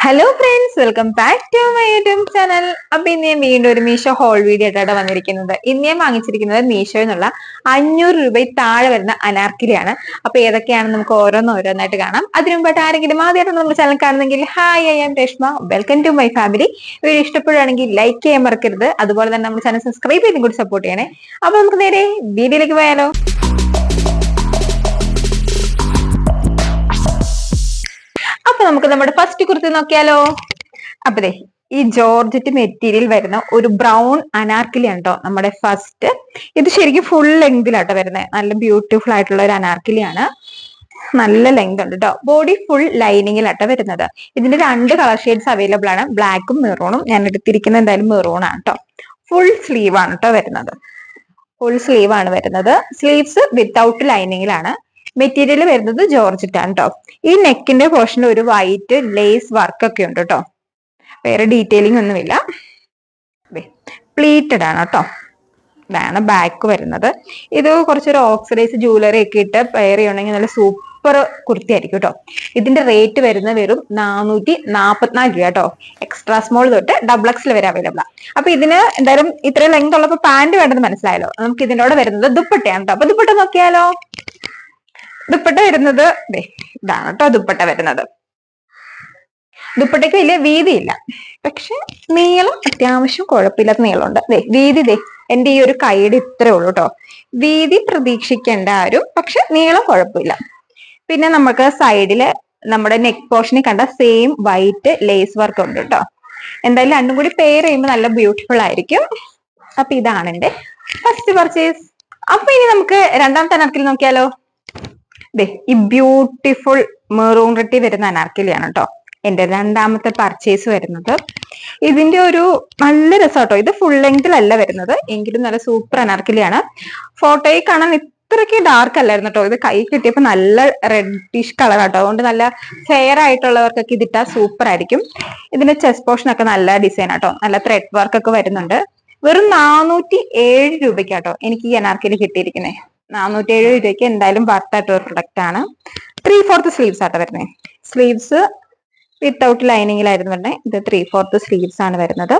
Hello friends, welcome back to my YouTube channel. അപ്പൊ ഇന്ന് ഞാൻ വീണ്ടും ഒരു മീഷോ ഹോൾ വീഡിയോ ആയിട്ടാണ് വന്നിരിക്കുന്നത്. ഇന്ന് ഞാൻ വാങ്ങിച്ചിരിക്കുന്നത് മീഷോയിൽ നിന്നുള്ള 500 രൂപ താഴെ വരുന്ന അനാർക്കലിയാണ്. അപ്പൊ ഏതൊക്കെയാണെന്ന് നമുക്ക് ഓരോന്നായിട്ട് കാണാം. അതിനു മുമ്പായിട്ട് ആരെങ്കിലും ആദ്യമായിട്ട് നമ്മുടെ ചാനൽ കാണുന്നെങ്കിൽ hi, I am Reshma, welcome to my family. Video ഇഷ്ടപ്പെടുകയാണെങ്കിൽ ലൈക്ക് ചെയ്യാൻ മറക്കരുത്. അതുപോലെ തന്നെ നമ്മുടെ ചാനൽ സബ്സ്ക്രൈബ് ചെയ്തും കൂടി സപ്പോർട്ട് ചെയ്യണേ. അപ്പൊ നമുക്ക് നേരെ വീഡിയോയിലേക്ക് പോയാലോ. അപ്പൊ നമുക്ക് നമ്മുടെ ഫസ്റ്റ് കുർത്തി നോക്കിയാലോ. അപ്പതേ ഈ ജോർജറ്റ് മെറ്റീരിയൽ വരുന്ന ഒരു ബ്രൗൺ അനാർക്കലി ആണ് കേട്ടോ നമ്മുടെ ഫസ്റ്റ്. ഇത് ശരിക്കും ഫുൾ ലെങ്തിലാട്ടോ വരുന്നത്. നല്ല ബ്യൂട്ടിഫുൾ ആയിട്ടുള്ള ഒരു അനാർക്കലിയാണ്. നല്ല ലെങ്ത് ഉണ്ട് കേട്ടോ. ബോഡി ഫുൾ ലൈനിങ്ങിലാട്ടോ വരുന്നത്. ഇതിന്റെ 2 കളർ ഷെയ്ഡ്സ് അവൈലബിൾ ആണ്, ബ്ലാക്കും മെറൂണും. ഞാൻ എടുത്തിരിക്കുന്നത് എന്തായാലും മെറൂൺ ആണ് കേട്ടോ. ഫുൾ സ്ലീവ് ആണ് കേട്ടോ വരുന്നത്. ഫുൾ സ്ലീവ് ആണ് വരുന്നത്. സ്ലീവ്സ് വിത്തൗട്ട് ലൈനിങ്ങിലാണ്. മെറ്റീരിയൽ വരുന്നത് ജോർജറ്റ് ആണ് കേട്ടോ. ഈ നെക്കിന്റെ പോർഷനിൽ ഒരു വൈറ്റ് ലേസ് വർക്ക് ഒക്കെ ഉണ്ട് കേട്ടോ. വേറെ ഡീറ്റെയിലിംഗ് ഒന്നുമില്ല. പ്ലീറ്റഡ് ആണ് കേട്ടോ. ഇതാണ് ബാക്ക് വരുന്നത്. ഇത് കുറച്ചൊരു ഓക്സിഡൈസ് ജുവലറി ഒക്കെ ഇട്ട് പെയർ ചെയ്യണമെങ്കിൽ നല്ല സൂപ്പർ കുർത്തി ആയിരിക്കും കേട്ടോ. ഇതിന്റെ റേറ്റ് വരുന്നത് വെറും 444 രൂപ കേട്ടോ. എക്സ്ട്രാ സ്മോൾ തൊട്ട് XXL വരെ അവൈലബിൾ ആണ്. അപ്പൊ ഇതിന് എന്തായാലും ഇത്രയും ലെങ്ത് ഉള്ളപ്പോ പാന്റ് വേണ്ടെന്ന് മനസ്സിലായല്ലോ. നമുക്ക് ഇതിന്റെ കൂടെ വരുന്നത് ദുപ്പട്ടയാണ് കേട്ടോ. അപ്പൊ ദുപ്പട്ട നോക്കിയാലോ. ദുപ്പട്ട വരുന്നത് ഇതാണ് കേട്ടോ. ദുപ്പട്ട വരുന്നത് ദുപ്പട്ടയ്ക്ക് വലിയ വീതിയില്ല, പക്ഷെ നീളം അത്യാവശ്യം കുഴപ്പമില്ലാത്ത നീളമുണ്ട്. വീതി എന്റെ ഈ ഒരു കൈയുടെ ഇത്രേ ഉള്ളൂ കേട്ടോ. വീതി പ്രതീക്ഷിക്കേണ്ട ആരും, പക്ഷെ നീളം കുഴപ്പമില്ല. പിന്നെ നമുക്ക് സൈഡില് നമ്മുടെ നെക്ക് പോർഷനിൽ കണ്ട സെയിം വൈറ്റ് ലേസ് വർക്ക് ഉണ്ട് കേട്ടോ. എന്തായാലും രണ്ടും കൂടി പെയർ ചെയ്യുമ്പോൾ നല്ല ബ്യൂട്ടിഫുൾ ആയിരിക്കും. അപ്പൊ ഇതാണ് എന്റെ ഫസ്റ്റ് പർച്ചേസ്. അപ്പൊ ഇനി നമുക്ക് രണ്ടാമത്തെ അനാർക്കലി നോക്കിയാലോ. ഈ ബ്യൂട്ടിഫുൾ മെറൂൺ റെട്ടി വരുന്ന അനാർക്കലിയാണ് കേട്ടോ എന്റെ രണ്ടാമത്തെ പർച്ചേസ് വരുന്നത്. ഇതിന്റെ ഒരു നല്ല രസം കേട്ടോ. ഇത് ഫുൾ ലെങ്തിലല്ല വരുന്നത്, എങ്കിലും നല്ല സൂപ്പർ അനാർക്കലിയാണ്. ഫോട്ടോയിൽ കാണാൻ ഇത്രയ്ക്ക് ഡാർക്ക് അല്ലായിരുന്നു കേട്ടോ. ഇത് കൈ കിട്ടിയപ്പോ നല്ല റെഡിഷ് കളർ കേട്ടോ. അതുകൊണ്ട് നല്ല ഫെയർ ആയിട്ടുള്ളവർക്കൊക്കെ ഇതിട്ടാ സൂപ്പർ ആയിരിക്കും. ഇതിന്റെ ചെസ്റ്റ് പോർഷൻ ഒക്കെ നല്ല ഡിസൈൻ ആട്ടോ. നല്ല ത്രെഡ് വർക്ക് ഒക്കെ വരുന്നുണ്ട്. വെറും 407 രൂപയ്ക്കാട്ടോ എനിക്ക് ഈ അനാർക്കലി കിട്ടിയിരിക്കുന്നത്. 407 രൂപയ്ക്ക് എന്തായാലും വർത്തായിട്ടുള്ള ഒരു പ്രൊഡക്റ്റ് ആണ്. 3/4 സ്ലീവ്സ് ആട്ടോ വരുന്നത്. സ്ലീവ്സ് വിത്തൗട്ട് ലൈനിങ്ങിലായിരുന്നു വരുന്നത്. ഇത് 3/4 സ്ലീവ്സ് ആണ് വരുന്നത്.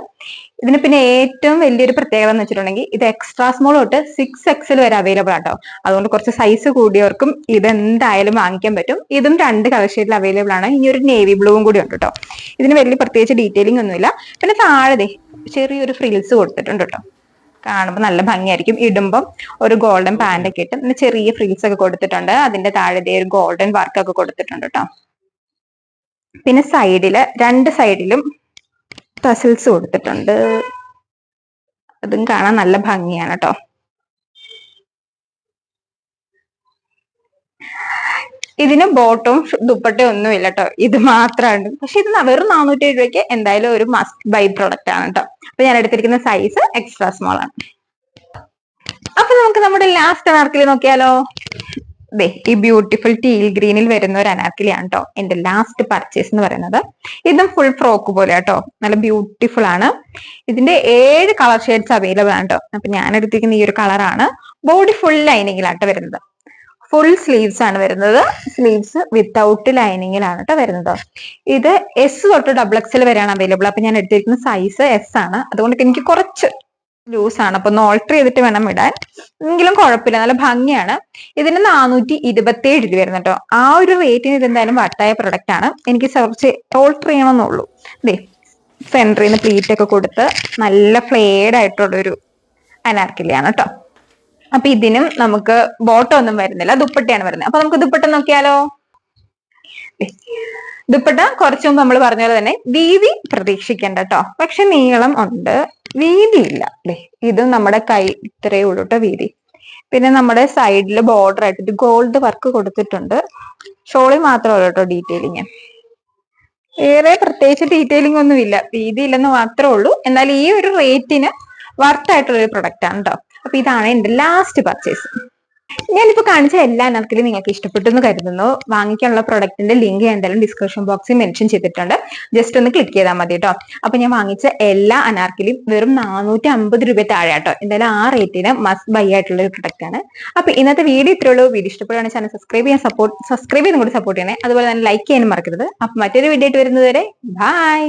ഇതിന് പിന്നെ ഏറ്റവും വലിയൊരു പ്രത്യേകത എന്ന് വെച്ചിട്ടുണ്ടെങ്കിൽ ഇത് എക്സ്ട്രാ സ്മോൾ തൊട്ട് 6XL വരെ അവൈലബിൾ ആട്ടോ. അതുകൊണ്ട് കുറച്ച് സൈസ് കൂടിയവർക്കും ഇത് എന്തായാലും വാങ്ങിക്കാൻ പറ്റും. ഇതും 2 കളർ ഷെയ്ഡിൽ അവൈലബിൾ ആണ്. ഈ ഒരു നേവി ബ്ലൂവും കൂടി ഉണ്ട് കേട്ടോ. ഇതിന് വലിയ പ്രത്യേകിച്ച് ഡീറ്റെയിലിംഗ് ഒന്നുമില്ല. പിന്നെ താഴെ ചെറിയൊരു ഫ്രിൽസ് കൊടുത്തിട്ടുണ്ട് കേട്ടോ. കാണുമ്പോൾ നല്ല ഭംഗിയായിരിക്കും. ഇടുമ്പം ഒരു ഗോൾഡൻ പാന്റ് ഒക്കെ ഇട്ട് പിന്നെ ചെറിയ ഫ്രിൽസ് ഒക്കെ കൊടുത്തിട്ടുണ്ട്. അതിന്റെ താഴെ ഒരു ഗോൾഡൻ വർക്ക് ഒക്കെ കൊടുത്തിട്ടുണ്ട് കേട്ടോ. പിന്നെ സൈഡില് 2 സൈഡിലും ടസൽസ് കൊടുത്തിട്ടുണ്ട്. അതും കാണാൻ നല്ല ഭംഗിയാണ് കേട്ടോ. ഇതിന് ബോട്ടവും ദുപ്പട്ടയും ഒന്നുമില്ല കേട്ടോ. ഇത് മാത്രമാണ്. പക്ഷെ ഇത് വെറും 407 രൂപയ്ക്ക് എന്തായാലും ഒരു മസ്റ്റ് ബൈ പ്രൊഡക്റ്റ് ആണ് കേട്ടോ. അപ്പൊ ഞാൻ എടുത്തിരിക്കുന്ന സൈസ് എക്സ്ട്രാ സ്മോൾ ആണ്. അപ്പൊ നമുക്ക് നമ്മുടെ ലാസ്റ്റ് അനാർക്കലി നോക്കിയാലോ. ഈ ബ്യൂട്ടിഫുൾ ടീൽ ഗ്രീനിൽ വരുന്ന ഒരു അനാർക്കലിയാണ് കേട്ടോ എന്റെ ലാസ്റ്റ് പർച്ചേസ് എന്ന് പറയുന്നത്. ഇതും ഫുൾ ഫ്രോക്ക് പോലെ കേട്ടോ. നല്ല ബ്യൂട്ടിഫുൾ ആണ്. ഇതിന്റെ 7 കളർ ഷെയ്ഡ്സ് അവൈലബിൾ ആണ് കേട്ടോ. അപ്പൊ ഞാൻ എടുത്തിരിക്കുന്ന ഈ ഒരു കളറാണ്. ബോഡി ഫുൾ ലൈനിങ്ങിലാട്ടോ വരുന്നത്. ഫുൾ സ്ലീവ്സ് ആണ് വരുന്നത്. സ്ലീവ്സ് വിത്തൗട്ട് ലൈനിങ്ങിലാണ് കേട്ടോ വരുന്നത്. ഇത് S തൊട്ട് XXL വരെയാണ് അവൈലബിൾ. അപ്പൊ ഞാൻ എടുത്തിരിക്കുന്ന സൈസ് S ആണ്. അതുകൊണ്ട് എനിക്ക് കുറച്ച് ലൂസ് ആണ്. അപ്പൊ ഒന്ന് ഓൾട്ടർ ചെയ്തിട്ട് വേണം ഇടാൻ. എങ്കിലും കുഴപ്പമില്ല, നല്ല ഭംഗിയാണ്. ഇതിന് 427 രൂപ വരുന്നു കേട്ടോ. ആ ഒരു റേറ്റിന് ഇത് എന്തായാലും വട്ടായ പ്രൊഡക്റ്റ് ആണ്. എനിക്ക് കുറച്ച് ഓൾട്ടർ ചെയ്യണമെന്നുള്ളൂ. സെന്ററിൽ നിന്ന് പ്ലീറ്റ് ഒക്കെ കൊടുത്ത് നല്ല ഫ്ലെയർഡ് ആയിട്ടുള്ളൊരു അനാർക്കലിയാണ് കേട്ടോ. അപ്പൊ ഇതിനും നമുക്ക് ബോട്ടം ഒന്നും വരുന്നില്ല, ദുപ്പട്ടയാണ് വരുന്നത്. അപ്പൊ നമുക്ക് ദുപ്പട്ട നോക്കിയാലോ. ദുപ്പട്ട കുറച്ചു മുമ്പ് നമ്മൾ പറഞ്ഞ പോലെ തന്നെ വീതി പ്രതീക്ഷിക്കേണ്ട കേട്ടോ. പക്ഷെ നീളം ഉണ്ട്, വീതിയില്ല. ഇതും നമ്മുടെ കൈ ഇത്രയേ ഉള്ളൂ കേട്ടോ വീതി. പിന്നെ നമ്മുടെ സൈഡില് ബോർഡർ ആയിട്ട് ഗോൾഡ് വർക്ക് കൊടുത്തിട്ടുണ്ട്. ഷോളി മാത്രമേ കേട്ടോ ഡീറ്റെയിലിങ്. വേറെ പ്രത്യേകിച്ച് ഡീറ്റെയിലിംഗ് ഒന്നും ഇല്ല, വീതി ഇല്ലെന്ന് മാത്രമേ ഉള്ളൂ. എന്നാൽ ഈ ഒരു റേറ്റിന് വർത്തായിട്ടുള്ള ഒരു പ്രൊഡക്റ്റ് ആണ് കേട്ടോ. അപ്പൊ ഇതാണ് എന്റെ ലാസ്റ്റ് പർച്ചേസ്. ഞാനിപ്പോ കാണിച്ച എല്ലാ അനാർക്കലി നിങ്ങൾക്ക് ഇഷ്ടപ്പെട്ടു എന്ന് കരുതുന്നു. വാങ്ങിക്കാനുള്ള പ്രൊഡക്റ്റിന്റെ ലിങ്ക് ഞാൻ എന്തായാലും ഡിസ്ക്രിപ്ഷൻ ബോക്സിൽ മെൻഷൻ ചെയ്തിട്ടുണ്ട്. ജസ്റ്റ് ഒന്ന് ക്ലിക്ക് ചെയ്താൽ മതി കേട്ടോ. അപ്പൊ ഞാൻ വാങ്ങിച്ച എല്ലാ അനാർക്കലിയും വെറും 450 രൂപ താഴെ കേട്ടോ. എന്തായാലും ആ റേറ്റിന് മസ്റ്റ് ബൈ ആയിട്ടുള്ള ഒരു പ്രൊഡക്റ്റ് ആണ്. അപ്പൊ ഇന്നത്തെ വീഡിയോ ഇത്രേ ഉള്ളൂ. വീഡിയോ ഇഷ്ടപ്പെടുകയാണെങ്കിൽ ചാനൽ സബ്സ്ക്രൈബ് ചെയ്ത് കൂടി സപ്പോർട്ട് ചെയ്യണേ. അതുപോലെ തന്നെ ലൈക്ക് ചെയ്യാനും മറക്കരുത്. അപ്പൊ മറ്റൊരു വീഡിയോ ആയിട്ട് വരുന്നത് വരെ ബൈ.